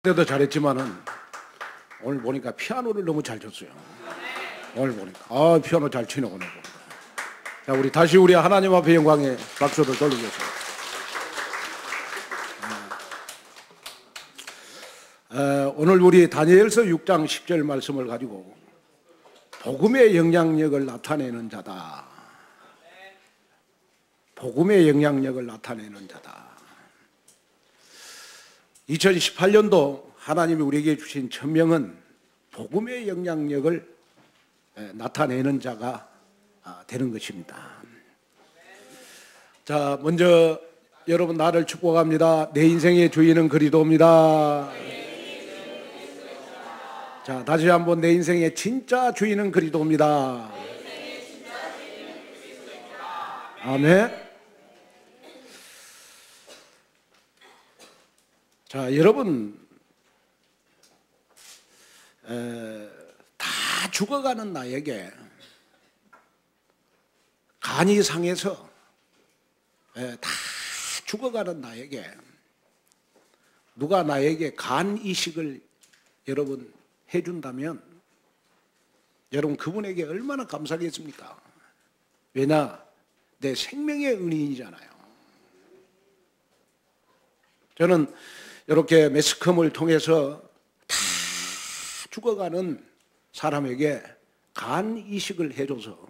때도 잘했지만은 오늘 보니까 피아노를 너무 잘 쳤어요. 오늘 보니까 피아노 잘 치네 오늘 보니까. 자, 우리 다시 우리 하나님 앞에 영광의 박수를 돌리겠습니다. 오늘 우리 다니엘서 6장 10절 말씀을 가지고 복음의 영향력을 나타내는 자다. 복음의 영향력을 나타내는 자다. 2018년도 하나님이 우리에게 주신 천명은 복음의 영향력을 나타내는 자가 되는 것입니다. 자, 먼저 여러분 나를 축복합니다. 내 인생의 주인은 그리스도입니다. 자, 다시 한번 내 인생의 진짜 주인은 그리스도입니다. 아멘. 자, 여러분 다 죽어가는 나에게 간이 상해서 다 죽어가는 나에게 누가 나에게 간 이식을 여러분 해준다면 여러분 그분에게 얼마나 감사하겠습니까? 왜냐? 내 생명의 은인이잖아요. 저는 이렇게 매스컴을 통해서 다 죽어가는 사람에게 간 이식을 해줘서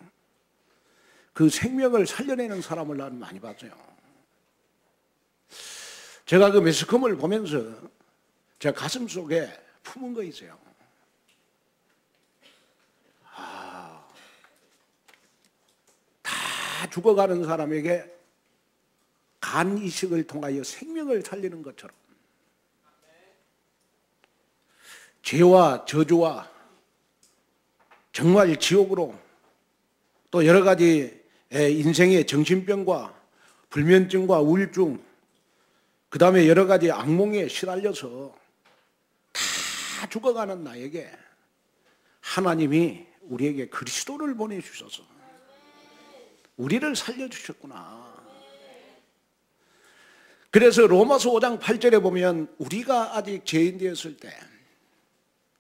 그 생명을 살려내는 사람을 나는 많이 봤어요. 제가 그 매스컴을 보면서 제 가슴 속에 품은 거 있어요. 다 죽어가는 사람에게 간 이식을 통하여 생명을 살리는 것처럼 죄와 저주와 정말 지옥으로 또 여러 가지 인생의 정신병과 불면증과 우울증 그 다음에 여러 가지 악몽에 시달려서 다 죽어가는 나에게 하나님이 우리에게 그리스도를 보내주셔서 우리를 살려주셨구나. 그래서 로마서 5장 8절에 보면 우리가 아직 죄인 되었을 때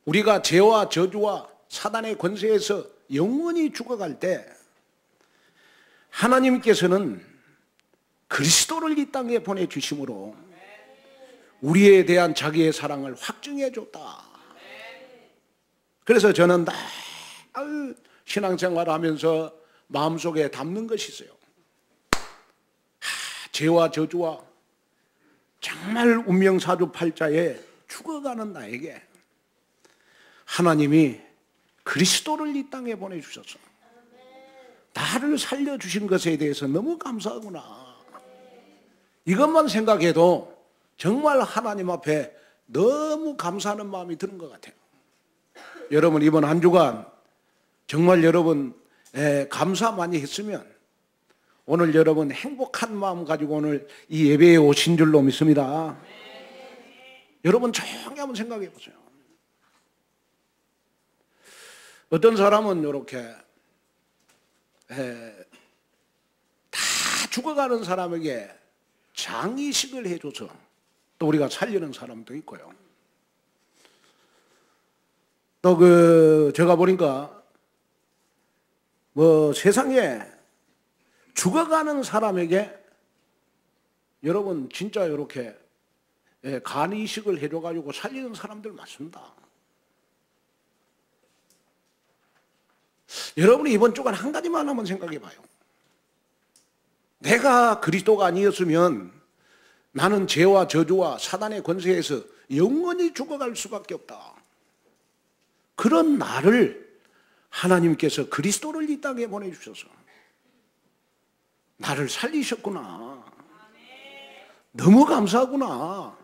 우리가 죄와 저주와 사단의 권세에서 영원히 죽어갈 때 하나님께서는 그리스도를 이 땅에 보내주심으로 우리에 대한 자기의 사랑을 확증해 줬다. 그래서 저는 늘 신앙생활 하면서 마음속에 담는 것이 있어요. 죄와 저주와 정말 운명사주팔자에 죽어가는 나에게 하나님이 그리스도를 이 땅에 보내주셔서 나를 살려주신 것에 대해서 너무 감사하구나. 이것만 생각해도 정말 하나님 앞에 너무 감사하는 마음이 드는 것 같아요. 여러분 이번 한 주간 정말 여러분 감사 많이 했으면 오늘 여러분 행복한 마음 가지고 오늘 이 예배에 오신 줄로 믿습니다. 여러분 조용히 한번 생각해 보세요. 어떤 사람은 이렇게 다 죽어가는 사람에게 장이식을 해줘서 또 우리가 살리는 사람도 있고요. 또 제가 보니까 세상에 죽어가는 사람에게 여러분 진짜 이렇게 간 이식을 해줘가지고 살리는 사람들 많습니다. 여러분이 이번 주간 한 가지만 한번 생각해 봐요. 내가 그리스도가 아니었으면 나는 죄와 저주와 사단의 권세에서 영원히 죽어갈 수밖에 없다. 그런 나를 하나님께서 그리스도를 이 땅에 보내주셔서 나를 살리셨구나. 너무 감사하구나.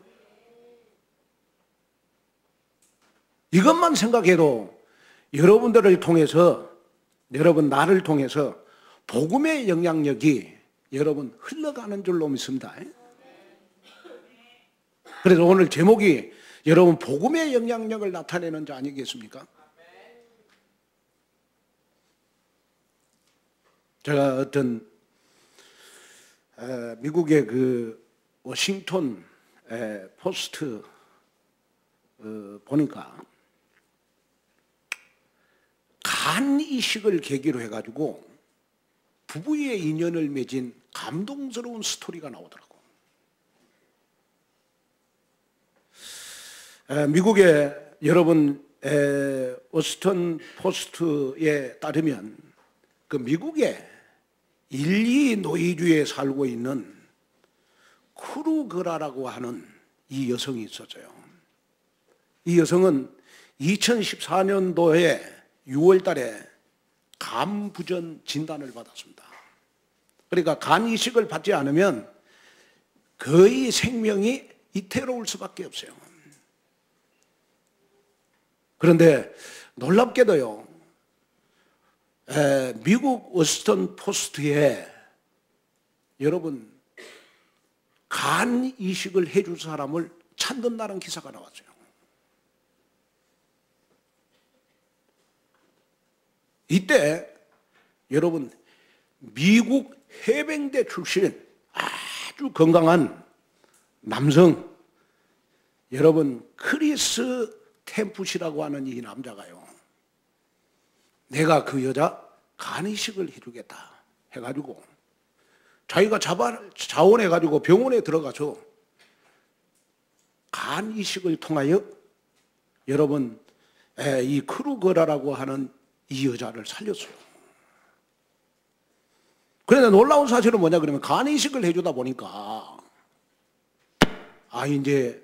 이것만 생각해도 여러분들을 통해서 여러분 나를 통해서 복음의 영향력이 여러분 흘러가는 줄로 믿습니다. 그래서 오늘 제목이 여러분 복음의 영향력을 나타내는 자 아니겠습니까? 제가 어떤 미국의 그 워싱턴 포스트 보니까 간 이식을 계기로 해가지고 부부의 인연을 맺은 감동스러운 스토리가 나오더라고. 미국의 여러분 워싱턴 포스트에 따르면 그 미국의 일리노이주에 살고 있는 크루그라라고 하는 이 여성이 있었어요. 이 여성은 2014년도에 6월 달에 간부전 진단을 받았습니다. 그러니까 간 이식을 받지 않으면 거의 생명이 위태로울 수밖에 없어요. 그런데 놀랍게도요, 미국 워싱턴 포스트에 여러분 간 이식을 해줄 사람을 찾는다는 기사가 나왔어요. 이때 여러분 미국 해병대 출신 아주 건강한 남성, 여러분 크리스 템풋이라고 하는 이 남자가요, 내가 그 여자 간 이식을 해주겠다 해가지고 자기가 자원해가지고 병원에 들어가서 간 이식을 통하여 여러분 이 크루거라라고 하는 이 여자를 살렸어요. 그런데 놀라운 사실은 뭐냐 그러면 간 이식을 해주다 보니까 이제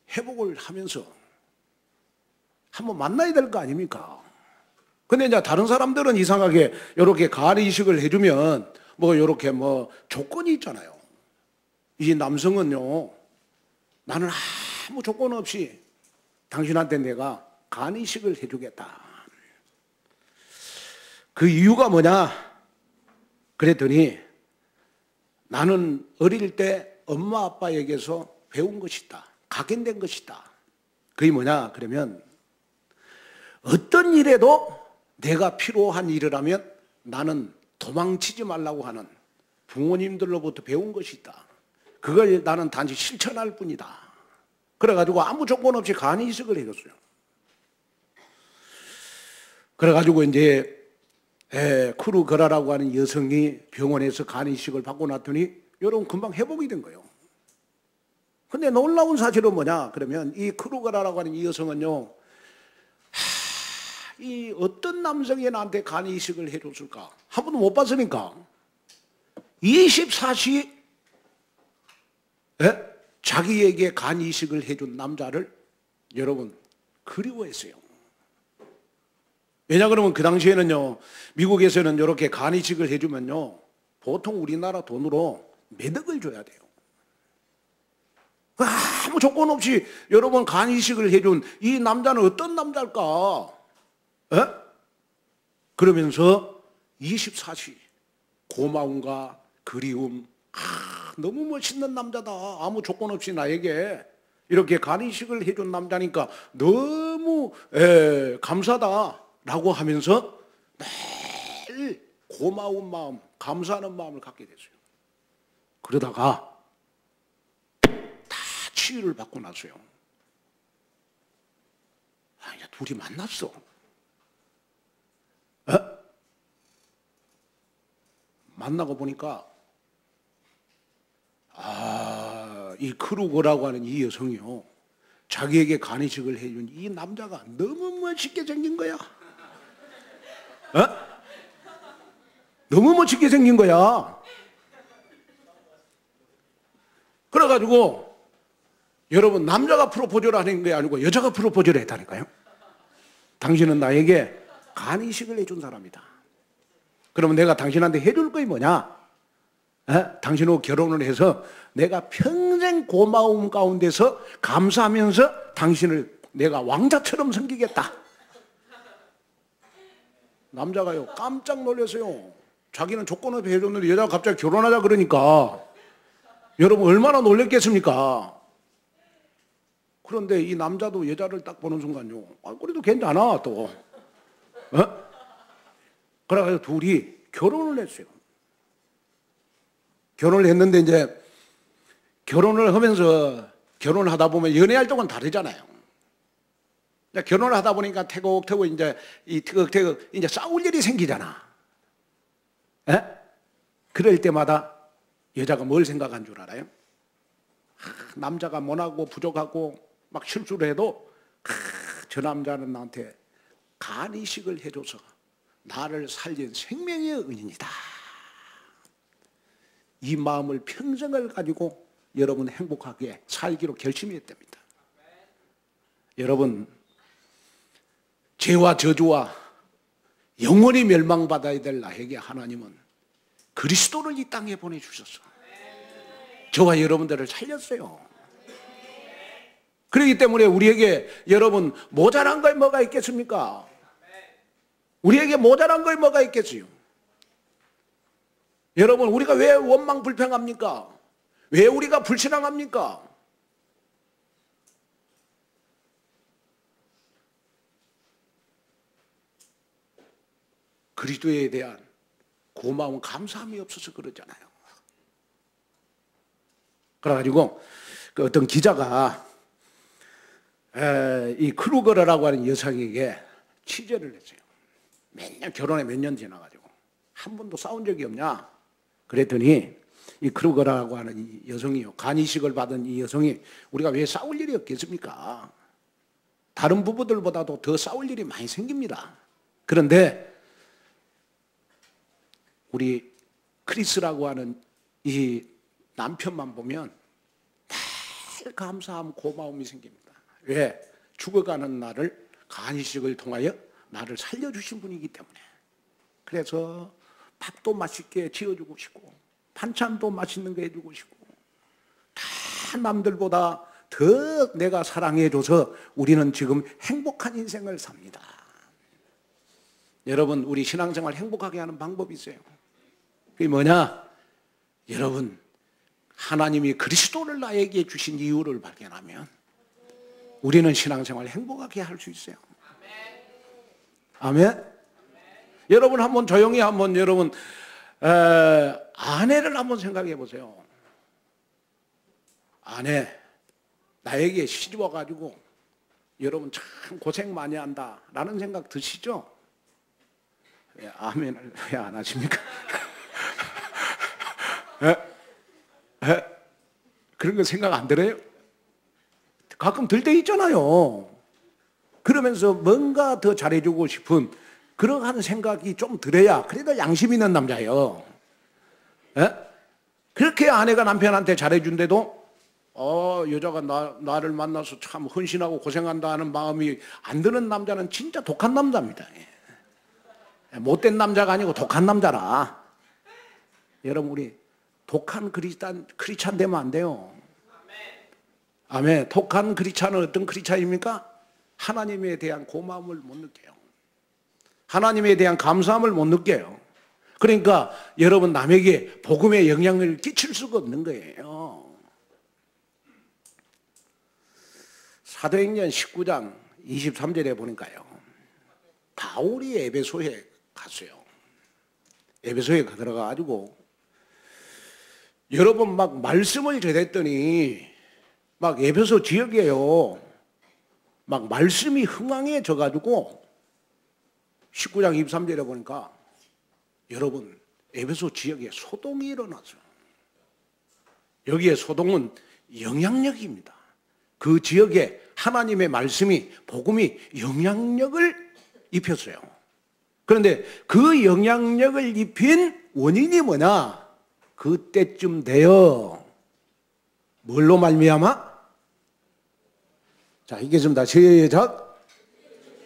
회복을 하면서 한번 만나야 될 거 아닙니까? 근데 이제 다른 사람들은 이상하게 이렇게 간 이식을 해주면 뭐 이렇게 뭐 조건이 있잖아요. 이 남성은요, 나는 아무 조건 없이 당신한테 내가 간 이식을 해주겠다. 그 이유가 뭐냐? 그랬더니 나는 어릴 때 엄마 아빠에게서 배운 것이다. 각인된 것이다. 그게 뭐냐? 그러면 어떤 일에도 내가 필요한 일을 하면 나는 도망치지 말라고 하는 부모님들로부터 배운 것이다. 그걸 나는 단지 실천할 뿐이다. 그래가지고 아무 조건 없이 간 이식을 해줬어요. 그래가지고 이제 크루거라라고 하는 여성이 병원에서 간 이식을 받고 났더니 여러분 금방 회복이 된 거예요. 근데 놀라운 사실은 뭐냐 그러면 이 크루거라라고 하는 이 여성은요, 이 어떤 남성이 나한테 간 이식을 해줬을까? 한 번도 못 봤으니까 24시 자기에게 간 이식을 해준 남자를 여러분 그리워했어요. 왜냐 그러면 그 당시에는요, 미국에서는 이렇게 간 이식을 해주면요, 보통 우리나라 돈으로 몇 억을 줘야 돼요. 아무 조건 없이 여러분 간 이식을 해준 이 남자는 어떤 남자일까? 그러면서 24시 고마움과 그리움, 너무 멋있는 남자다. 아무 조건 없이 나에게 이렇게 간 이식을 해준 남자니까 너무 감사다라고 하면서 매일 고마운 마음, 감사하는 마음을 갖게 됐어요. 그러다가 다 치유를 받고 났어요. 이제 둘이 만났어. 만나고 보니까 이 크루거라고 하는 이 여성이요, 자기에게 간 이식을 해준 이 남자가 너무 멋있게 생긴 거야. 너무 멋있게 생긴 거야. 그래가지고 여러분 남자가 프로포즈를 하는 게 아니고 여자가 프로포즈를 했다니까요. 당신은 나에게 간 이식을 해준 사람이다. 그러면 내가 당신한테 해줄 거이 뭐냐? 당신하고 결혼을 해서 내가 평생 고마움 가운데서 감사하면서 당신을 내가 왕자처럼 섬기겠다. 남자가요 깜짝 놀랐어요. 자기는 조건 없이 해줬는데 여자가 갑자기 결혼하자 그러니까 여러분 얼마나 놀랬겠습니까? 그런데 이 남자도 여자를 딱 보는 순간요, 그래도 괜찮아 또. 그래서 둘이 결혼을 했어요. 결혼을 했는데 이제 결혼을 하면서 결혼을 하다 보면 연애할 적은 다르잖아요. 결혼을 하다 보니까 태국태국 이제 이 태국태국 이제 싸울 일이 생기잖아. 에? 그럴 때마다 여자가 뭘 생각한 줄 알아요? 남자가 모나고 부족하고 막 실수를 해도 저 남자는 나한테 간이식을 해줘서 나를 살린 생명의 은인이다. 이 마음을 평생을 가지고 여러분 행복하게 살기로 결심했답니다. 여러분, 죄와 저주와 영원히 멸망받아야 될 나에게 하나님은 그리스도를 이 땅에 보내주셨어. 저와 여러분들을 살렸어요. 그렇기 때문에 우리에게 여러분 모자란 걸 뭐가 있겠습니까? 우리에게 모자란 걸 뭐가 있겠어요? 여러분, 우리가 왜 원망 불평합니까? 왜 우리가 불신앙합니까? 그리스도에 대한 고마운 감사함이 없어서 그러잖아요. 그래가지고 그 어떤 기자가 이 크루거라고 하는 여성에게 취재를 했어요. 결혼에 몇 년 지나가지고 한 번도 싸운 적이 없냐? 그랬더니 이 크루거라고 하는 이 여성이요, 간이식을 받은 이 여성이 우리가 왜 싸울 일이 없겠습니까? 다른 부부들보다도 더 싸울 일이 많이 생깁니다. 그런데 우리 크리스라고 하는 이 남편만 보면 늘 감사함, 고마움이 생깁니다. 왜? 죽어가는 나를 간이식을 통하여 나를 살려주신 분이기 때문에. 그래서 밥도 맛있게 지어주고 싶고 반찬도 맛있는 거 해주고 싶고 다 남들보다 더 내가 사랑해줘서 우리는 지금 행복한 인생을 삽니다. 여러분, 우리 신앙생활 행복하게 하는 방법이 있어요. 그게 뭐냐? 여러분, 하나님이 그리스도를 나에게 주신 이유를 발견하면 우리는 신앙생활 행복하게 할 수 있어요. 아멘. 여러분 한번 조용히 한번 여러분 아내를 한번 생각해 보세요. 아내, 나에게 시집 와가지고 여러분 참 고생 많이 한다 라는 생각 드시죠? 왜 아멘을 왜 안 하십니까? 그런 거 생각 안 들어요? 가끔 들 때 있잖아요. 그러면서 뭔가 더 잘해주고 싶은 그러한 생각이 좀 들어야 그래도 양심 있는 남자예요. 그렇게 아내가 남편한테 잘해준데도 여자가 나를 만나서 참 헌신하고 고생한다 하는 마음이 안 드는 남자는 진짜 독한 남자입니다. 못된 남자가 아니고 독한 남자라. 여러분, 우리 독한 크리스찬 되면 안 돼요. 아멘. 독한 크리스찬은 어떤 크리스찬입니까? 하나님에 대한 고마움을 못 느껴요. 하나님에 대한 감사함을 못 느껴요. 그러니까 여러분 남에게 복음의 영향을 끼칠 수가 없는 거예요. 사도행전 19장 23절에 보니까요, 바울이 에베소에 갔어요. 에베소에 들어가가지고 여러분 막 말씀을 전했더니 막 에베소 지역에요, 막 말씀이 흥황해져가지고 19장 23절에 보니까 여러분 에베소 지역에 소동이 일어났어요. 여기에 소동은 영향력입니다. 그 지역에 하나님의 말씀이, 복음이 영향력을 입혔어요. 그런데 그 영향력을 입힌 원인이 뭐냐? 그때쯤 되어 뭘로 말미암아? 자, 읽겠습니다. 시작.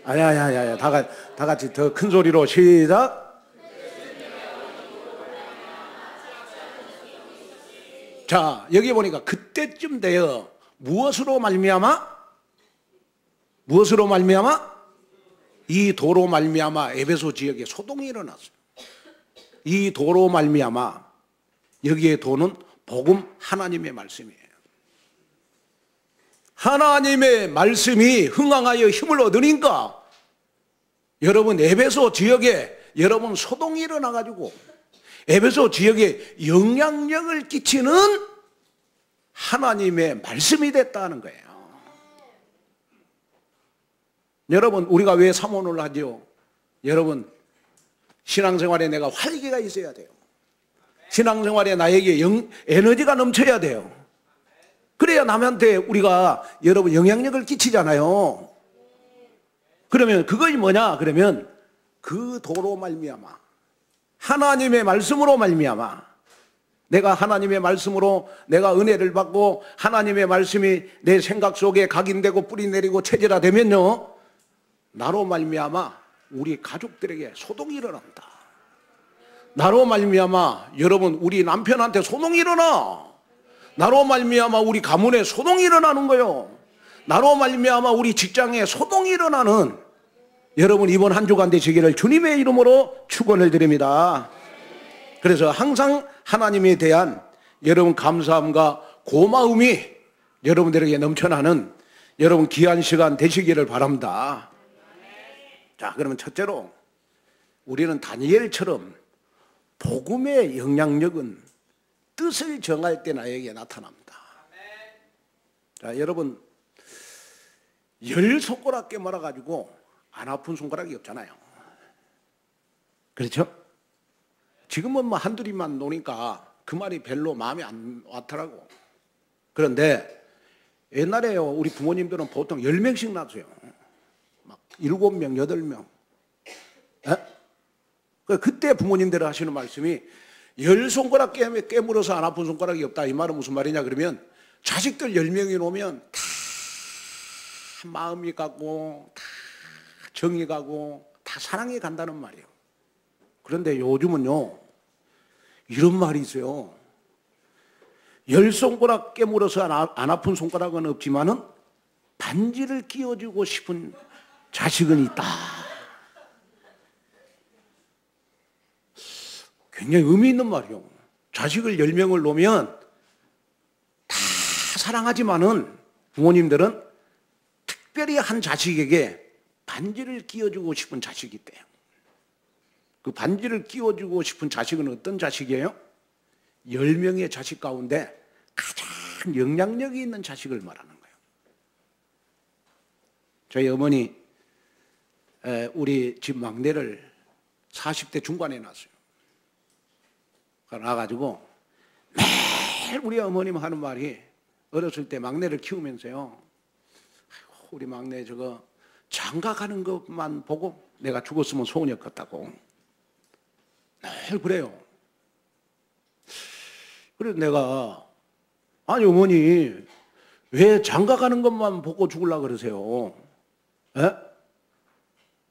아야야야야, 다 같이 더 큰 소리로 시작. 자, 여기 보니까 그때쯤 되어 무엇으로 말미암아? 무엇으로 말미암아? 이 도로 말미암아 에베소 지역에 소동이 일어났어요. 이 도로 말미암아, 여기에 도는 복음, 하나님의 말씀이에요. 하나님의 말씀이 흥황하여 힘을 얻으니까 여러분 에베소 지역에 여러분 소동이 일어나가지고 에베소 지역에 영향력을 끼치는 하나님의 말씀이 됐다는 거예요. 여러분, 우리가 왜 사모를 하죠? 여러분, 신앙생활에 내가 활기가 있어야 돼요. 신앙생활에 나에게 에너지가 넘쳐야 돼요. 그래야 남한테 우리가 여러분 영향력을 끼치잖아요. 그러면 그것이 뭐냐? 그러면 그 도로 말미암아, 하나님의 말씀으로 말미암아, 내가 하나님의 말씀으로 내가 은혜를 받고 하나님의 말씀이 내 생각 속에 각인되고 뿌리 내리고 체질화되면요, 나로 말미암아 우리 가족들에게 소동이 일어난다. 나로 말미암아 여러분 우리 남편한테 소동이 일어나. 나로 말미암아 우리 가문에 소동이 일어나는 거예요. 나로 말미암아 우리 직장에 소동이 일어나는 여러분 이번 한 주간 되시기를 주님의 이름으로 축원을 드립니다. 그래서 항상 하나님에 대한 여러분 감사함과 고마움이 여러분들에게 넘쳐나는 여러분 귀한 시간 되시기를 바랍니다. 자, 그러면 첫째로 우리는 다니엘처럼 복음의 영향력은 뜻을 정할 때 나에게 나타납니다. 자, 여러분, 열 손가락에 말아가지고 안 아픈 손가락이 없잖아요. 그렇죠? 지금은 뭐 한둘이만 노니까 그 말이 별로 마음에 안 왔더라고. 그런데 옛날에요, 우리 부모님들은 보통 10명씩 낳았어요. 막 7명, 8명. 그때 부모님들 하시는 말씀이 열 손가락 깨물어서 안 아픈 손가락이 없다. 이 말은 무슨 말이냐 그러면 자식들 10명이 놓으면 다 마음이 가고 다 정이 가고 다 사랑이 간다는 말이에요. 그런데 요즘은요 이런 말이 있어요. 열 손가락 깨물어서 안 아픈 손가락은 없지만은 반지를 끼워주고 싶은 자식은 있다. 굉장히 의미 있는 말이에요. 자식을 10명을 놓으면 다 사랑하지만은 부모님들은 특별히 한 자식에게 반지를 끼워주고 싶은 자식이 있대요. 그 반지를 끼워주고 싶은 자식은 어떤 자식이에요? 10명의 자식 가운데 가장 영향력이 있는 자식을 말하는 거예요. 저희 어머니 우리 집 막내를 40대 중반에 낳았어요. 나가지고 매일 우리 어머님 하는 말이 어렸을 때 막내를 키우면서요, 우리 막내 저거 장가 가는 것만 보고 내가 죽었으면 소원이 없겠다고 늘 그래요. 그래서 내가 아니 어머니 왜 장가 가는 것만 보고 죽으려고 그러세요? 에?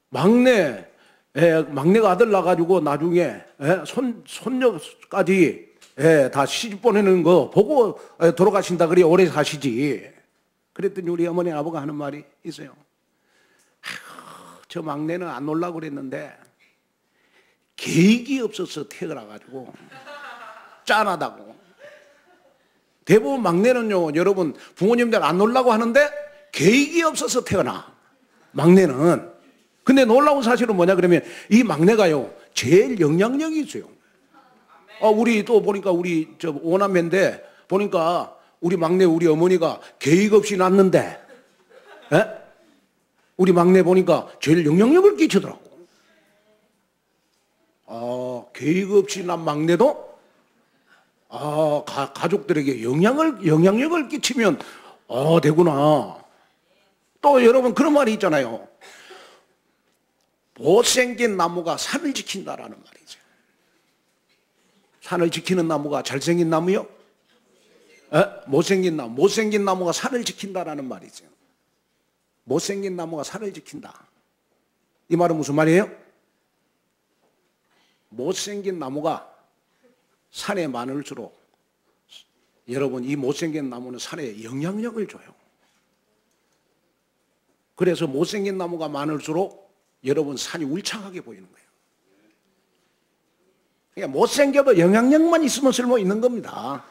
막내가 아들 낳아가지고 나중에 손녀까지 다 시집 보내는 거 보고 돌아가신다 그래 오래 사시지. 그랬더니 우리 어머니 아버가 하는 말이 있어요. 저 막내는 안 놀라고 그랬는데 계획이 없어서 태어나가지고 짠하다고. 대부분 막내는요 여러분 부모님들 안 놀라고 하는데 계획이 없어서 태어나 막내는. 근데 놀라운 사실은 뭐냐 그러면 이 막내가요 제일 영향력이 있어요. 우리 또 보니까 우리 저 오남매인데 보니까 우리 막내 우리 어머니가 계획 없이 낳았는데 우리 막내 보니까 제일 영향력을 끼치더라고. 계획 없이 낳은 막내도 가족들에게 영향력을 끼치면 되구나. 또 여러분 그런 말이 있잖아요. 못생긴 나무가 산을 지킨다라는 말이죠. 산을 지키는 나무가 잘생긴 나무요? 못생긴 나무가 산을 지킨다라는 말이죠. 못생긴 나무가 산을 지킨다. 이 말은 무슨 말이에요? 못생긴 나무가 산에 많을수록 여러분 이 못생긴 나무는 산에 영향력을 줘요. 그래서 못생긴 나무가 많을수록 여러분 산이 울창하게 보이는 거예요. 그러니까 못생겨도 영향력만 있으면 쓸모 있는 겁니다.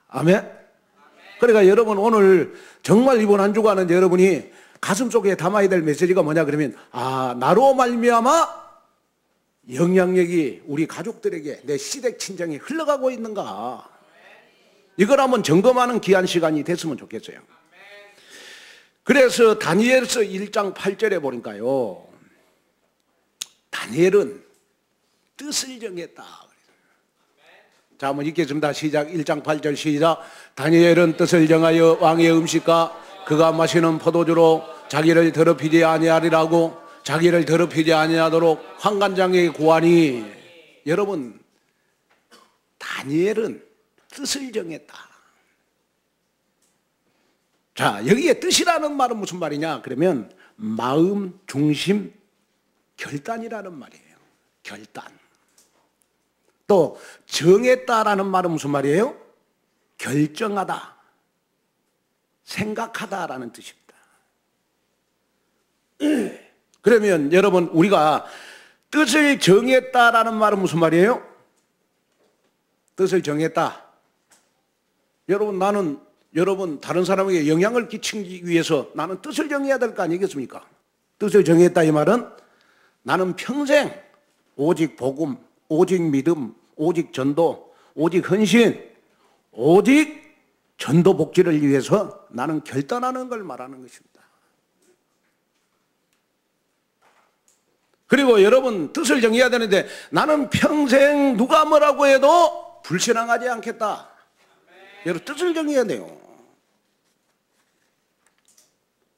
아멘. 그러니까 여러분 오늘 정말 이번 한 주간은 여러분이 가슴 속에 담아야 될 메시지가 뭐냐 그러면 나로 말미암아 영향력이 우리 가족들에게 내 시댁 친정에 흘러가고 있는가, 이걸 한번 점검하는 귀한 시간이 됐으면 좋겠어요. 그래서 다니엘서 1장 8절에 보니까요, 다니엘은 뜻을 정했다. 자, 한번 읽겠습니다. 시작. 1장 8절 시작. 다니엘은 뜻을 정하여 왕의 음식과 그가 마시는 포도주로 자기를 더럽히지 아니하리라고, 자기를 더럽히지 아니하도록 환관장에게 구하니. 여러분, 다니엘은 뜻을 정했다. 자, 여기에 뜻이라는 말은 무슨 말이냐? 그러면 마음, 중심, 결단이라는 말이에요. 결단. 또 정했다라는 말은 무슨 말이에요? 결정하다, 생각하다라는 뜻입니다. 그러면 여러분, 우리가 뜻을 정했다라는 말은 무슨 말이에요? 뜻을 정했다. 여러분 다른 사람에게 영향을 끼치기 위해서 나는 뜻을 정해야 될 거 아니겠습니까? 뜻을 정했다 이 말은 나는 평생 오직 복음, 오직 믿음, 오직 전도, 오직 헌신, 오직 전도 복지를 위해서 나는 결단하는 걸 말하는 것입니다. 그리고 여러분, 뜻을 정해야 되는데 나는 평생 누가 뭐라고 해도 불신앙하지 않겠다. 여러분, 뜻을 정해야 돼요.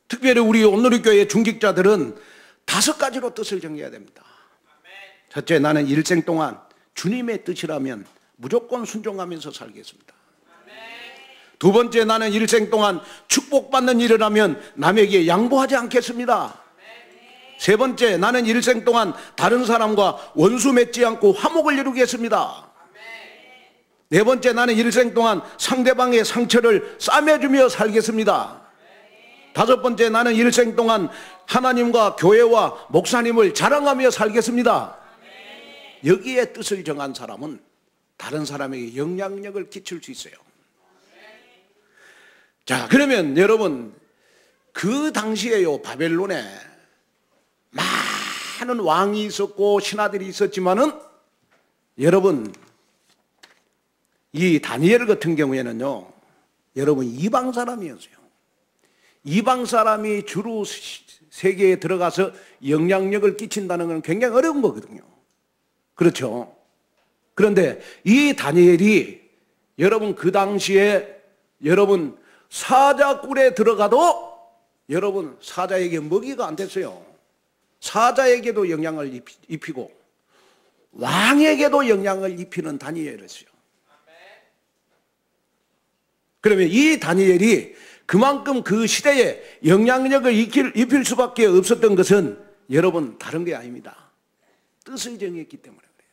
특별히 우리 온누리교회 중직자들은 5가지로 뜻을 정해야 됩니다. 첫째, 나는 일생 동안 주님의 뜻이라면 무조건 순종하면서 살겠습니다. 두 번째, 나는 일생 동안 축복받는 일을 하면 남에게 양보하지 않겠습니다. 세 번째, 나는 일생 동안 다른 사람과 원수 맺지 않고 화목을 이루겠습니다. 네 번째, 나는 일생 동안 상대방의 상처를 싸매주며 살겠습니다. 다섯 번째, 나는 일생 동안 하나님과 교회와 목사님을 자랑하며 살겠습니다. 여기에 뜻을 정한 사람은 다른 사람에게 영향력을 끼칠 수 있어요. 자, 그러면 여러분, 그 당시에요, 바벨론에 많은 왕이 있었고 신하들이 있었지만은 여러분, 이 다니엘 같은 경우에는요, 여러분, 이방 사람이었어요. 이방 사람이 주로 세계에 들어가서 영향력을 끼친다는 건 굉장히 어려운 거거든요. 그렇죠? 그런데 이 다니엘이 여러분, 그 당시에 여러분 사자굴에 들어가도 여러분 사자에게 먹이가 안 됐어요. 사자에게도 영향을 입히고 왕에게도 영향을 입히는 다니엘이었어요. 그러면 이 다니엘이 그만큼 그 시대에 영향력을 입힐 수밖에 없었던 것은 여러분 다른 게 아닙니다. 뜻을 정했기 때문에 그래요.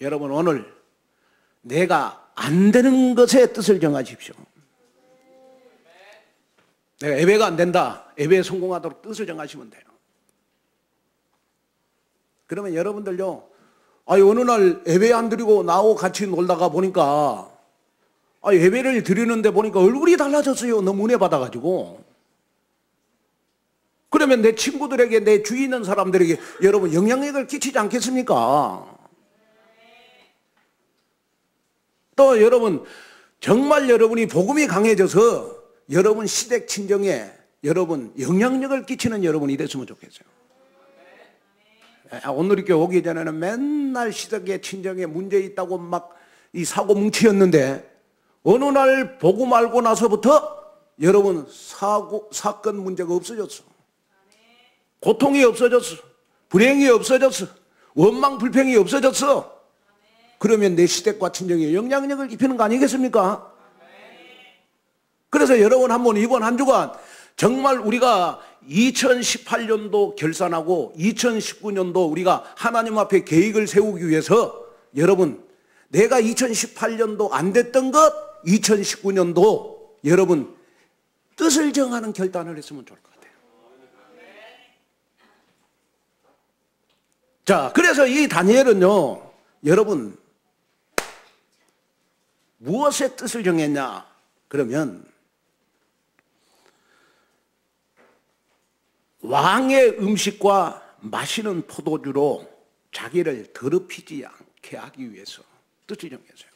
여러분, 오늘 내가 안 되는 것에 뜻을 정하십시오. 내가 예배가 안 된다, 예배에 성공하도록 뜻을 정하시면 돼요. 그러면 여러분들요, 어느 날 예배 안 드리고 나하고 같이 놀다가 보니까 예배를 드리는데 보니까 얼굴이 달라졌어요. 너무 은혜 받아가지고. 그러면 내 친구들에게, 내 주위에 있는 사람들에게 여러분 영향력을 끼치지 않겠습니까? 또 여러분, 정말 여러분이 복음이 강해져서 여러분 시댁 친정에 여러분 영향력을 끼치는 여러분이 됐으면 좋겠어요. 온누리교회 오기 전에는 맨날 시댁에 친정에 문제 있다고 막 이 사고 뭉치였는데 어느 날 복음 알고 나서부터 여러분 사건 문제가 없어졌어. 고통이 없어졌어. 불행이 없어졌어. 원망 불평이 없어졌어. 그러면 내 시댁과 친정에 영향력을 입히는 거 아니겠습니까? 그래서 여러분 한번 이번 한 주간 정말 우리가 2018년도 결산하고 2019년도 우리가 하나님 앞에 계획을 세우기 위해서 여러분, 내가 2018년도 안 됐던 것 2019년도 여러분 뜻을 정하는 결단을 했으면 좋을 것 같아요. 자, 그래서 이 다니엘은요, 여러분 무엇의 뜻을 정했냐? 그러면 왕의 음식과 마시는 포도주로 자기를 더럽히지 않게 하기 위해서 뜻을 정했어요.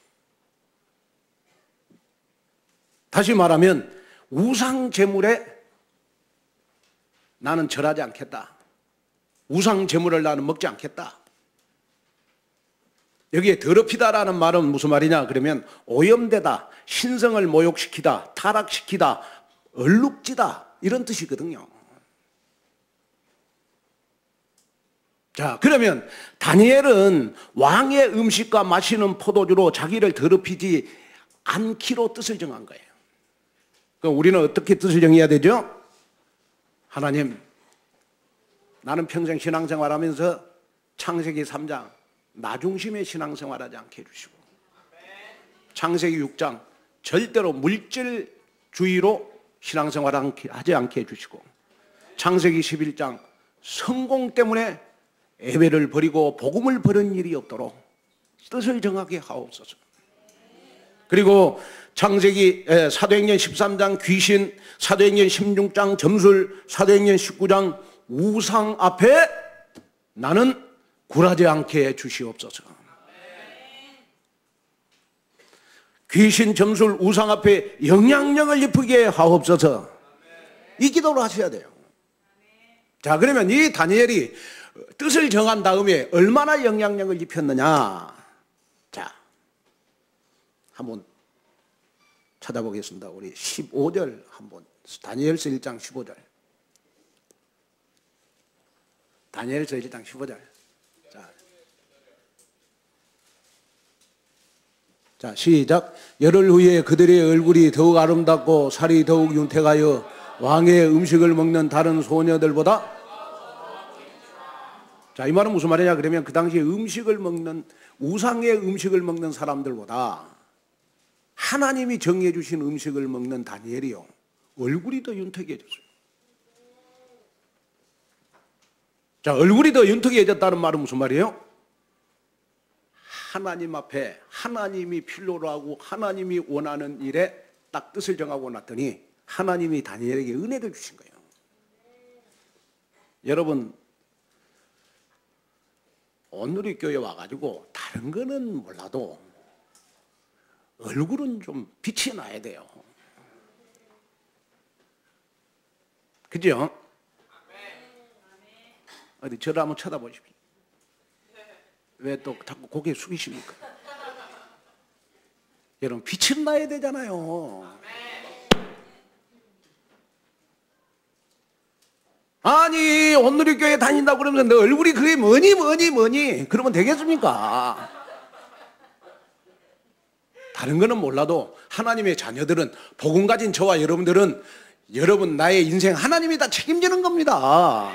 다시 말하면 우상 제물에 나는 절하지 않겠다. 우상 제물을 나는 먹지 않겠다. 여기에 더럽히다라는 말은 무슨 말이냐 그러면 오염되다, 신성을 모욕시키다, 타락시키다, 얼룩지다 이런 뜻이거든요. 자, 그러면 다니엘은 왕의 음식과 마시는 포도주로 자기를 더럽히지 않기로 뜻을 정한 거예요. 그럼 우리는 어떻게 뜻을 정해야 되죠? 하나님, 나는 평생 신앙생활하면서 창세기 3장 나 중심의 신앙생활하지 않게 해주시고, 창세기 6장 절대로 물질주의로 신앙생활하지 않게 해주시고, 창세기 11장 성공 때문에 예배를 버리고 복음을 버린 일이 없도록 뜻을 정하게 하옵소서. 그리고 창세기 사도행전 13장 귀신, 사도행전 16장 점술, 사도행전 19장 우상 앞에 나는 굴하지 않게 해 주시옵소서. 귀신, 점술, 우상 앞에 영향력을 입히게 하옵소서. 이 기도를 하셔야 돼요. 자, 그러면 이 다니엘이 뜻을 정한 다음에 얼마나 영향력을 입혔느냐. 자, 한번 찾아보겠습니다. 우리 15절 한번, 다니엘서 1장 15절. 다니엘서 1장 15절. 자, 시작. 열흘 후에 그들의 얼굴이 더욱 아름답고 살이 더욱 윤택하여 왕의 음식을 먹는 다른 소녀들보다. 자, 이 말은 무슨 말이냐 그러면 그 당시에 음식을 먹는, 우상의 음식을 먹는 사람들보다 하나님이 정해 주신 음식을 먹는 다니엘이요, 얼굴이 더 윤택해졌어요. 자, 얼굴이 더 윤택해졌다는 말은 무슨 말이에요? 하나님 앞에 하나님이 필요로 하고 하나님이 원하는 일에 딱 뜻을 정하고 났더니 하나님이 다니엘에게 은혜를 주신 거예요. 여러분, 오늘의 교회 와가지고 다른 거는 몰라도 얼굴은 좀 빛이 나야 돼요. 그죠? 어디 저를 한번 쳐다보십시오. 왜 또 자꾸 고개 숙이십니까? 여러분, 빛은 나야 되잖아요. 아니, 오늘의 교회 다닌다고 그러면서 너 얼굴이 그게 뭐니 그러면 되겠습니까? 다른 거는 몰라도 하나님의 자녀들은, 복음 가진 저와 여러분들은 여러분 나의 인생 하나님이 다 책임지는 겁니다.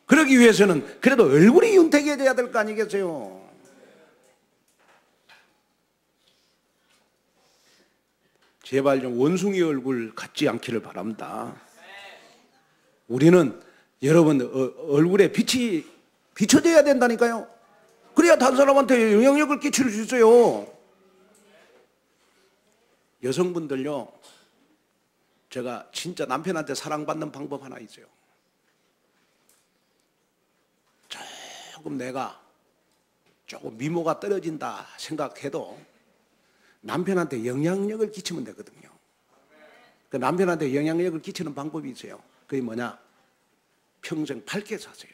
그러기 위해서는 그래도 얼굴이 윤택해져야 될 거 아니겠어요? 제발 좀 원숭이 얼굴 같지 않기를 바랍니다. 우리는 여러분 얼굴에 빛이 비춰져야 된다니까요. 그래야 다른 사람한테 영향력을 끼칠 수 있어요. 여성분들요, 제가 진짜 남편한테 사랑받는 방법 하나 있어요. 조금 내가 조금 미모가 떨어진다 생각해도 남편한테 영향력을 끼치면 되거든요. 그 남편한테 영향력을 끼치는 방법이 있어요. 그게 뭐냐? 평생 밝게 사세요.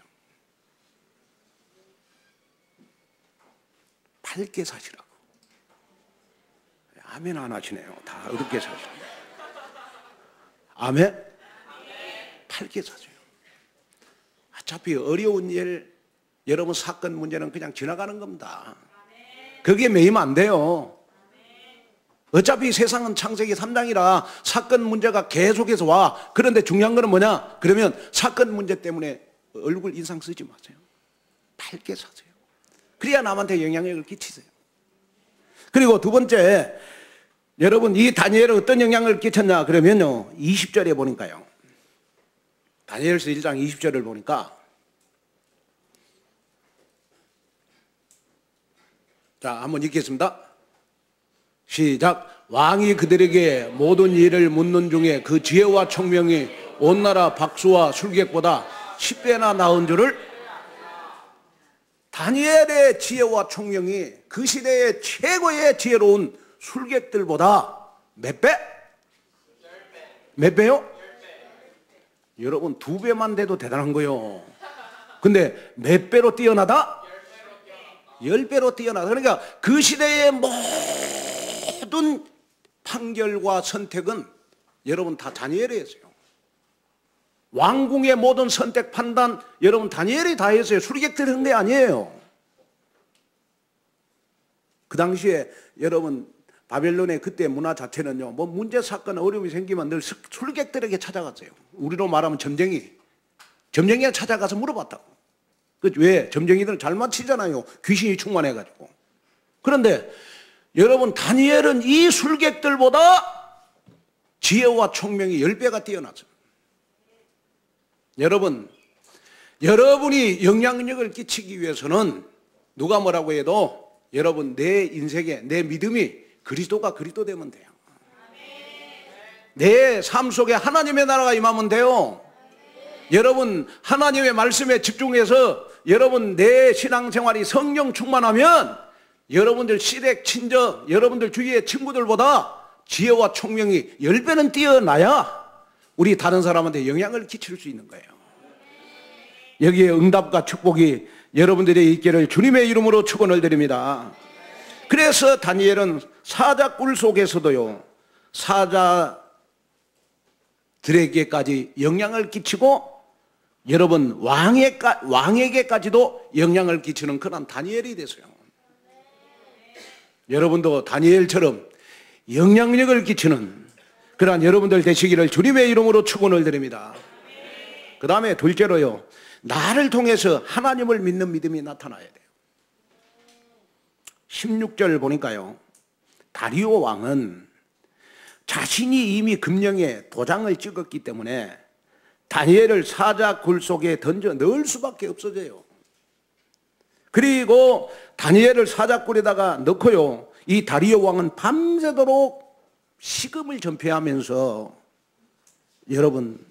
밝게 사시라고. 아멘 안 하시네요. 다 어렵게 사시네요. 아멘? 밝게 사세요. 어차피 어려운 일, 여러분 사건 문제는 그냥 지나가는 겁니다. 거기에 매이면 안 돼요. 어차피 세상은 창세기 3장이라 사건 문제가 계속해서 와. 그런데 중요한 거는 뭐냐? 그러면 사건 문제 때문에 얼굴 인상 쓰지 마세요. 밝게 사세요. 그래야 남한테 영향력을 끼치세요. 그리고 두 번째, 여러분 이 다니엘은 어떤 영향을 끼쳤냐 그러면요, 20절에 보니까요, 다니엘서 1장 20절을 보니까, 자, 한번 읽겠습니다. 시작. 왕이 그들에게 모든 일을 묻는 중에 그 지혜와 총명이 온 나라 박수와 술객보다 10배나 나은 줄을. 다니엘의 지혜와 총명이 그 시대의 최고의 지혜로운 술객들보다 몇 배? 몇 배요? 여러분 2배만 돼도 대단한 거요. 근데 몇 배로 뛰어나다? 10배로 뛰어나다. 그러니까 그 시대의 모든 판결과 선택은 여러분 다 다니엘이 했어요. 왕궁의 모든 선택 판단 여러분 다니엘이 다 했어요. 수리객들이 한 게 아니에요. 그 당시에 여러분 바벨론의 그때 문화 자체는요, 뭐 문제 사건 어려움이 생기면 늘 술객들에게 찾아갔어요. 우리로 말하면 점쟁이가 찾아가서 물어봤다고. 왜? 점쟁이들은 잘 맞히잖아요. 귀신이 충만해가지고. 그런데 여러분 다니엘은 이 술객들보다 지혜와 총명이 10배가 뛰어났어요. 여러분이 영향력을 끼치기 위해서는 누가 뭐라고 해도 여러분 내 인생에 내 믿음이 그리스도가 그리스도 되면 돼요. 내 삶 속에 하나님의 나라가 임하면 돼요. 여러분 하나님의 말씀에 집중해서 여러분 내 신앙생활이 성령 충만하면 여러분들 시댁, 친정, 여러분들 주위의 친구들보다 지혜와 총명이 10배는 뛰어나야 우리 다른 사람한테 영향을 끼칠 수 있는 거예요. 여기에 응답과 축복이 여러분들의 있기를 주님의 이름으로 축원을 드립니다. 그래서 다니엘은 사자굴 속에서도요, 사자들에게까지 영향을 끼치고 여러분 왕에게까지도 영향을 끼치는 그런 다니엘이 됐어요. 여러분도 다니엘처럼 영향력을 끼치는 그러한 여러분들 되시기를 주님의 이름으로 축원을 드립니다. 그 다음에 둘째로요, 나를 통해서 하나님을 믿는 믿음이 나타나야 돼요. 16절 보니까요, 다리오 왕은 자신이 이미 금령에 도장을 찍었기 때문에 다니엘을 사자굴 속에 던져 넣을 수밖에 없어져요. 그리고 다니엘을 사자굴에다가 넣고요, 이 다리오 왕은 밤새도록 식음을 전폐하면서 여러분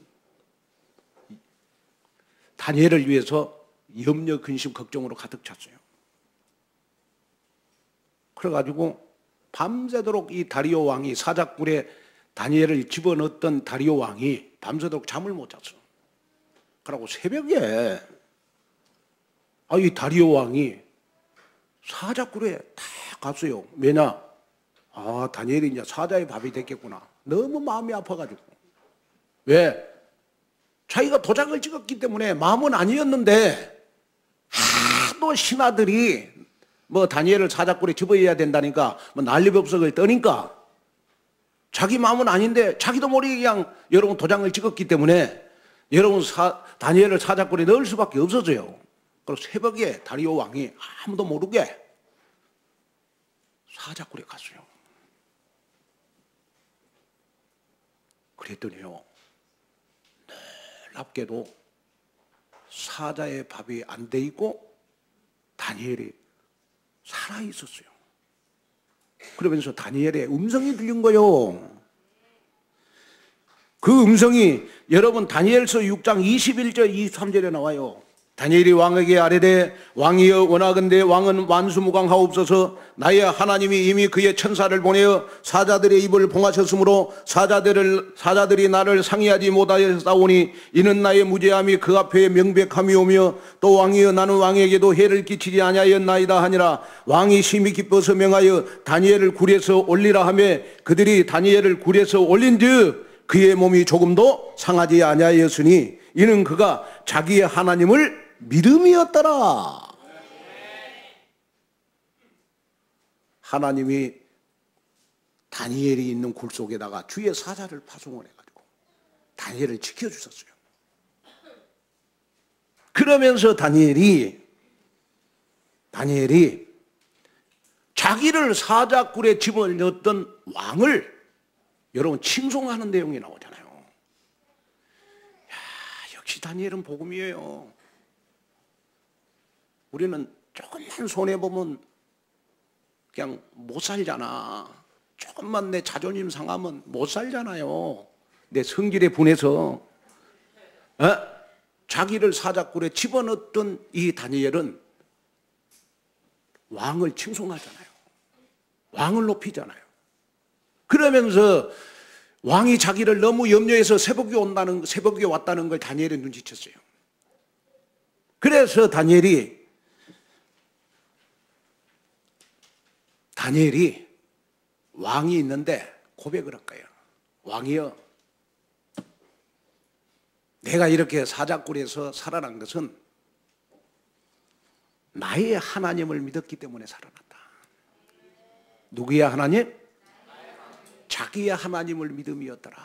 다니엘을 위해서 염려, 근심, 걱정으로 가득 찼어요. 그래가지고 밤새도록 이 다리오 왕이 사자굴에 다니엘을 집어넣었던 다리오 왕이 밤새도록 잠을 못 잤어. 그러고 새벽에 이 다리오 왕이 사자굴에 다 갔어요. 왜냐? 다니엘이 이제 사자의 밥이 됐겠구나. 너무 마음이 아파가지고. 왜? 자기가 도장을 찍었기 때문에 마음은 아니었는데 하도 신하들이 뭐 다니엘을 사자굴에 집어야 된다니까 뭐 난리법석을 떠니까 자기 마음은 아닌데 자기도 모르게 그냥 여러분 도장을 찍었기 때문에 여러분 다니엘을 사자굴에 넣을 수밖에 없어져요. 그리고 새벽에 다리오 왕이 아무도 모르게 사자굴에 갔어요. 그랬더니요, 놀랍게도 사자의 밥이 안 돼 있고 다니엘이 살아 있었어요. 그러면서 다니엘의 음성이 들린 거예요. 그 음성이 여러분 다니엘서 6장 21절 23절에 나와요. 다니엘이 왕에게 아뢰되 왕이여 원하건대 왕은 만수무강하옵소서. 나의 하나님이 이미 그의 천사를 보내어 사자들의 입을 봉하셨으므로 사자들이 나를 상의하지 못하였사오니 이는 나의 무죄함이 그 앞에 명백함이오며 또 왕이여 나는 왕에게도 해를 끼치지 아니하였나이다 하니라. 왕이 심히 기뻐서 명하여 다니엘을 굴에서 올리라 하며 그들이 다니엘을 굴에서 올린즉 그의 몸이 조금도 상하지 아니하였으니 이는 그가 자기의 하나님을 믿음이었더라. 하나님이 다니엘이 있는 굴 속에다가 주의 사자를 파송을 해가지고 다니엘을 지켜주셨어요. 그러면서 다니엘이 자기를 사자굴에 집어넣었던 왕을 여러분 칭송하는 내용이 나오잖아요. 역시 다니엘은 복음이에요. 우리는 조금만 손해보면 그냥 못 살잖아. 조금만 내 자존심 상하면 못 살잖아요. 내 성질에 분해서 자기를 사자굴에 집어넣었던 이 다니엘은 왕을 칭송하잖아요. 왕을 높이잖아요. 그러면서 왕이 자기를 너무 염려해서 새벽이 왔다는 걸 다니엘이 눈치챘어요. 그래서 다니엘이 왕이 있는데 고백을 할 거예요. 왕이여, 내가 이렇게 사자굴에서 살아난 것은 나의 하나님을 믿었기 때문에 살아났다. 누구의 하나님? 자기의 하나님을 믿음이었더라.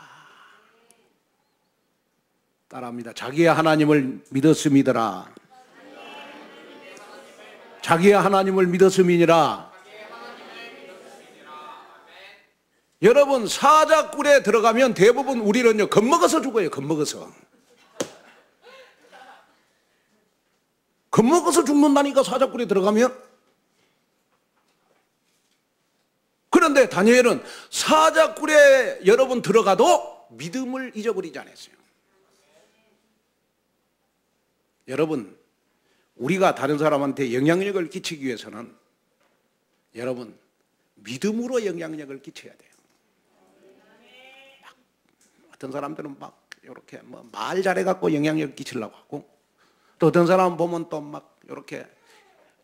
따라합니다. 자기의 하나님을 믿었음이더라. 자기의 하나님을 믿었음이니라. 여러분, 사자굴에 들어가면 대부분 우리는요, 겁먹어서 죽어요. 겁먹어서 죽는다니까, 사자굴에 들어가면. 그런데 다니엘은 사자굴에 여러분 들어가도 믿음을 잊어버리지 않았어요. 여러분, 우리가 다른 사람한테 영향력을 끼치기 위해서는 여러분, 믿음으로 영향력을 끼쳐야 돼요. 어떤 사람들은 막 이렇게 말 잘해갖고 영향력을 끼치려고 하고, 또 어떤 사람 보면 또 막 이렇게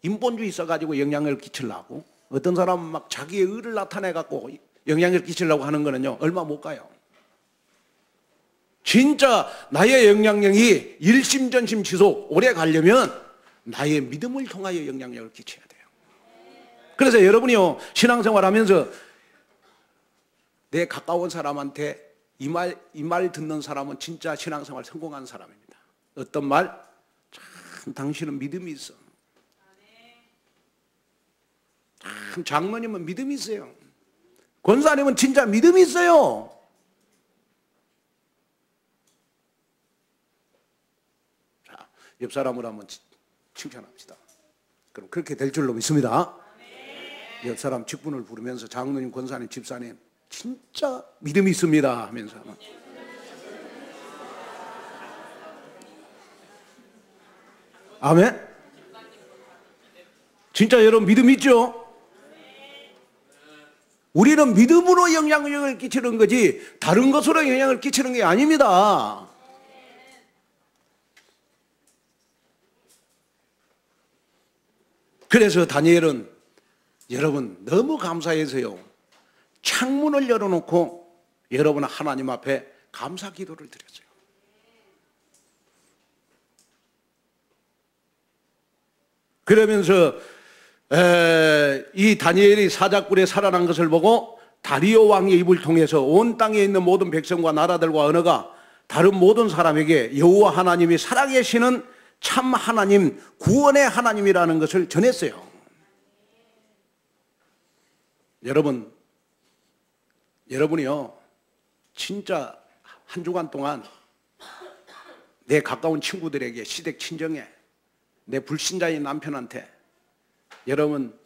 인본주의 있어가지고 영향력을 끼치려고 하고, 어떤 사람은 막 자기의 의를 나타내갖고 영향력을 끼치려고 하는 거는요, 얼마 못 가요. 진짜 나의 영향력이 일심전심지속 오래 가려면 나의 믿음을 통하여 영향력을 끼쳐야 돼요. 그래서 여러분이요, 신앙생활 하면서 내 가까운 사람한테 이 말 듣는 사람은 진짜 신앙생활 성공한 사람입니다. 어떤 말? 참 당신은 믿음이 있어. 참 장로님은 믿음이 있어요. 권사님은 진짜 믿음이 있어요. 자, 옆 사람을 한번 칭찬합시다. 그럼 그렇게 될 줄로 믿습니다. 옆 사람 직분을 부르면서 장로님, 권사님, 집사님 진짜 믿음이 있습니다 하면서 아멘. 진짜 여러분 믿음 있죠? 우리는 믿음으로 영향력을 끼치는 거지 다른 것으로 영향을 끼치는 게 아닙니다. 그래서 다니엘은 여러분 너무 감사해서요, 창문을 열어놓고 여러분 하나님 앞에 감사 기도를 드렸어요. 그러면서 이 다니엘이 사자굴에 살아난 것을 보고 다리오 왕의 입을 통해서 온 땅에 있는 모든 백성과 나라들과 언어가 다른 모든 사람에게 여호와 하나님이 살아계시는 참 하나님, 구원의 하나님이라는 것을 전했어요. 여러분이요, 진짜 한 주간 동안 내 가까운 친구들에게, 시댁 친정에, 내 불신자인 남편한테, 여러분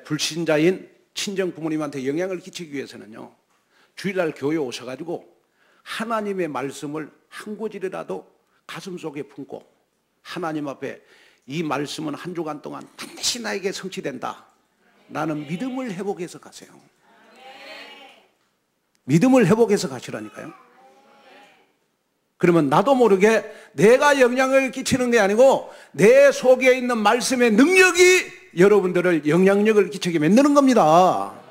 불신자인 친정 부모님한테 영향을 끼치기 위해서는요, 주일날 교회 오셔가지고 하나님의 말씀을 한 구절이라도 가슴속에 품고 하나님 앞에 이 말씀은 한 주간 동안 반드시 나에게 성취된다, 나는 믿음을 회복해서 가세요. 믿음을 회복해서 가시라니까요. 그러면 나도 모르게 내가 영향을 끼치는 게 아니고 내 속에 있는 말씀의 능력이 여러분들을 영향력을 끼치게 만드는 겁니다.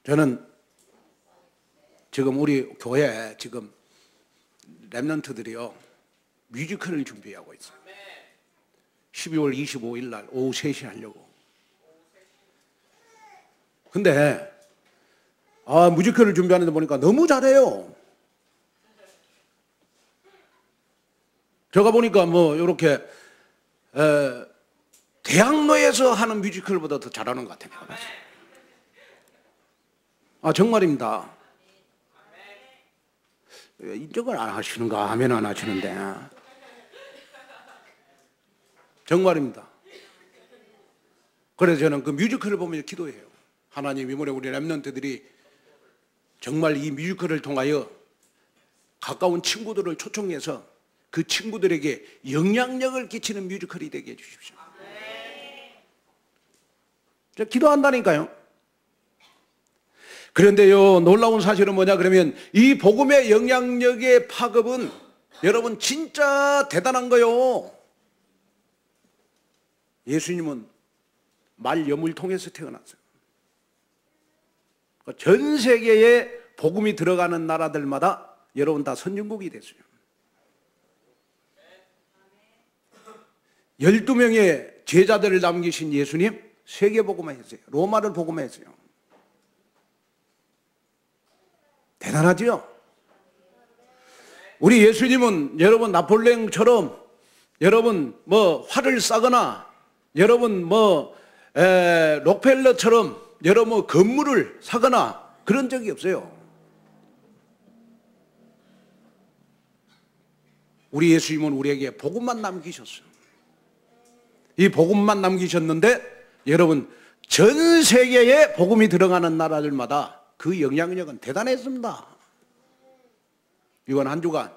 저는 지금 우리 교회에 지금 랩런트들이요, 뮤지컬을 준비하고 있어요. 12월 25일 날 오후 3시 하려고. 근데 뮤지컬을 준비하는데 보니까 너무 잘해요. 제가 보니까 이렇게 대학로에서 하는 뮤지컬보다 더 잘하는 것 같아요. 정말입니다. 인정을 안 하시는가 하면 안 하시는데 정말입니다. 그래서 저는 그 뮤지컬을 보면서 기도해요. 하나님, 이번에 우리 랩런트들이 정말 이 뮤지컬을 통하여 가까운 친구들을 초청해서 그 친구들에게 영향력을 끼치는 뮤지컬이 되게 해주십시오. 기도한다니까요. 그런데요, 놀라운 사실은 뭐냐 그러면 이 복음의 영향력의 파급은 여러분 진짜 대단한 거요. 예수님은 말여물 통해서 태어났어요. 전 세계에 복음이 들어가는 나라들마다 여러분 다 선진국이 됐어요. 12명의 제자들을 남기신 예수님 세계 복음화 했어요. 로마를 복음화했어요. 대단하죠? 우리 예수님은 여러분 나폴레옹처럼 여러분 뭐 활을 쏴거나 여러분 뭐 록펠러처럼 여러분 뭐 건물을 사거나 그런 적이 없어요. 우리 예수님은 우리에게 복음만 남기셨어요. 이 복음만 남기셨는데 여러분 전 세계에 복음이 들어가는 나라들마다 그 영향력은 대단했습니다. 이번 한 주간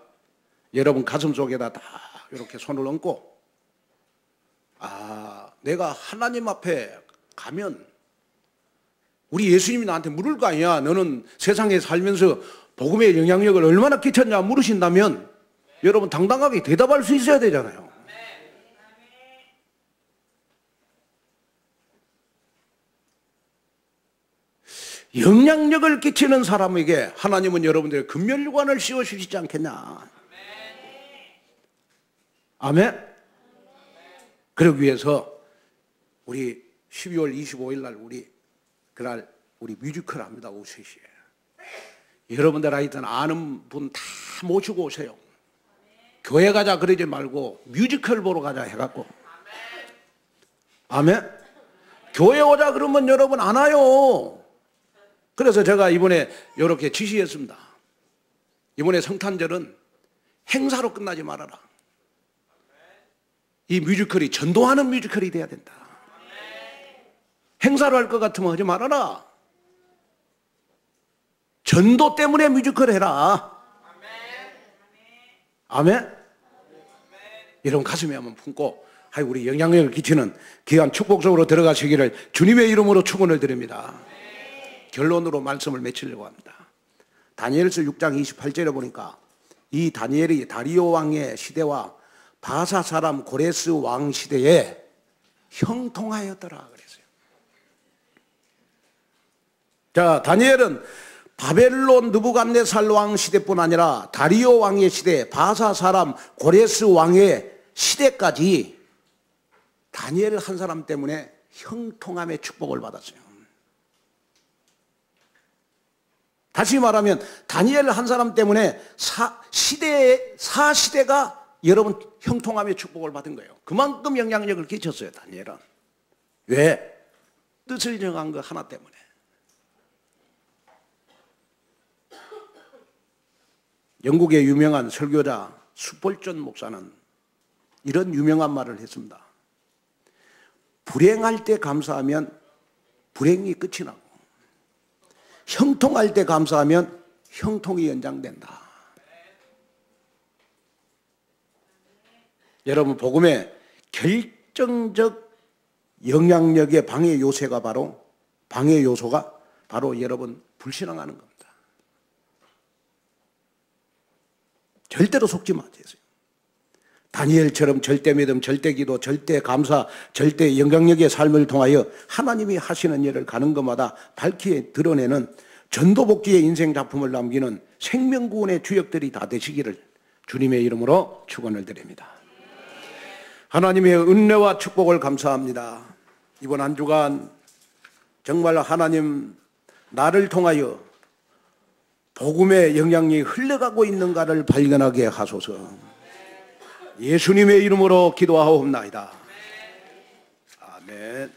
여러분 가슴 속에다 다 이렇게 손을 얹고 내가 하나님 앞에 가면 우리 예수님이 나한테 물을 거 아니야. 너는 세상에 살면서 복음의 영향력을 얼마나 끼쳤냐 물으신다면 여러분 당당하게 대답할 수 있어야 되잖아요. 영향력을 끼치는 사람에게 하나님은 여러분들의 금멸관을 씌워주시지 않겠냐. 아멘. 그러기 위해서 우리 12월 25일 날 그날 우리 뮤지컬 합니다. 오후 3시에. 여러분들 하여튼 아는 분 다 모시고 오세요. 교회 가자 그러지 말고 뮤지컬 보러 가자 해갖고. 아멘. 교회 오자 그러면 여러분 안 와요. 그래서 제가 이번에 이렇게 지시했습니다. 이번에 성탄절은 행사로 끝나지 말아라. 이 뮤지컬이 전도하는 뮤지컬이 돼야 된다. 행사로 할 것 같으면 하지 말아라. 전도 때문에 뮤지컬 해라. 아멘. 여러분 가슴에 한번 품고 우리 영향력을 끼치는 귀한 축복 속으로 들어가시기를 주님의 이름으로 축원을 드립니다. 결론으로 말씀을 맺히려고 합니다. 다니엘서 6장 28절에 보니까 이 다니엘이 다리오 왕의 시대와 바사 사람 고레스 왕 시대에 형통하였더라 그랬어요. 자, 다니엘은 바벨론 느부갓네살 왕 시대뿐 아니라 다리오 왕의 시대, 바사 사람 고레스 왕의 시대까지 다니엘 한 사람 때문에 형통함의 축복을 받았어요. 다시 말하면 다니엘 한 사람 때문에 사시대가 여러분 형통함의 축복을 받은 거예요. 그만큼 영향력을 끼쳤어요. 다니엘은. 왜? 뜻을 정한 거 하나 때문에. 영국의 유명한 설교자 수폴존 목사는 이런 유명한 말을 했습니다. 불행할 때 감사하면 불행이 끝이 나고 형통할 때 감사하면 형통이 연장된다. 여러분 복음의 결정적 영향력의 방해 요소가 바로 여러분 불신앙하는 겁니다. 절대로 속지 마세요. 다니엘처럼 절대 믿음, 절대 기도, 절대 감사, 절대 영향력의 삶을 통하여 하나님이 하시는 일을 가는 것마다 밝히 드러내는 전도복지의 인생 작품을 남기는 생명구원의 주역들이 다 되시기를 주님의 이름으로 축원을 드립니다. 하나님의 은혜와 축복을 감사합니다. 이번 한 주간 정말 하나님 나를 통하여 복음의 영향이 흘러가고 있는가를 발견하게 하소서. 예수님의 이름으로 기도하옵나이다. 아멘.